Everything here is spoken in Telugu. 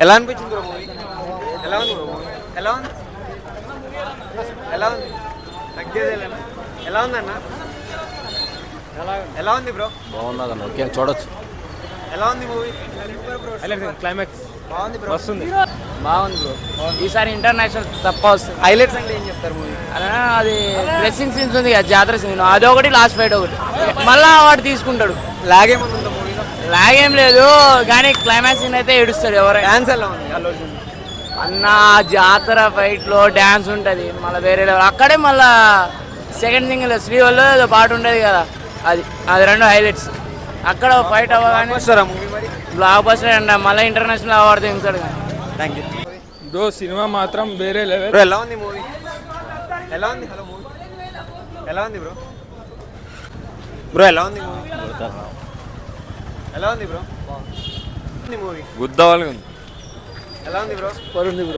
ఎలా అనిపించింది బ్రో మూవీ? ఎలా ఉంది బ్రో మూవీ? ఎలా ఉంది? ఎలా ఉంది? తగ్గేదేలేనా? ఎలా ఉందన్న? ఎలా ఉంది బ్రో? బాగున్నదన్న, ఓకే చూడొచ్చు. ఎలా ఉంది మూవీ? క్లైమాక్స్ బాగుంది బ్రో. వస్తుంది. బాగుంది బ్రో. ఈసారి ఇంటర్నేషనల్ తప్ప వస్తుంది. హైలైట్స్ అంటే ఏం చెప్తారు మూవీ? అది డ్రెస్సింగ్ సీన్స్ ఉంది కదా, జాతర సీన్ అదొకటి, లాస్ట్ ఫైట్ ఒకటి, మళ్ళా వాడు తీసుకుంటాడు. లాగ్ ఏమన్నా ఉందా మూవీలో? లాగేం లేదు కానీ క్లైమాక్స్ సీన్ అయితే ఏడుస్తాడు ఎవరైనా. డాన్స్ ఎలా ఉంది అల్లు అర్జున్? అన్న జాతర ఫైట్ లో డ్యాన్స్ ఉంటది, మళ్ళీ వేరే level. అక్కడే మళ్ళా సెకండ్ సింగిల్ శ్రీవల్లో ఏదో పాట ఉంటది కదా, అది అది రెండు హైలైట్స్. అక్కడ ఫైట్ అవ్వగానే వస్తారా మూవీ మరి? బ్లాక్ బస్టర్ అంట, మళ్ళీ ఇంటర్నేషనల్ అవార్డు తెంగుతాడు. Thank you bro. సినిమా మాత్రం వేరే లెవెల్. బ్రో. ఎలా ఉంది మూవీ? ఎలా ఉంది? హలో మూవీ ఎలా ఉంది బ్రో? బ్రో ఎలా ఉంది మూవీ? ఎలా ఉంది బ్రో? మూవీ గుద్దవాళ్ళు ఎలా ఉంది బ్రో?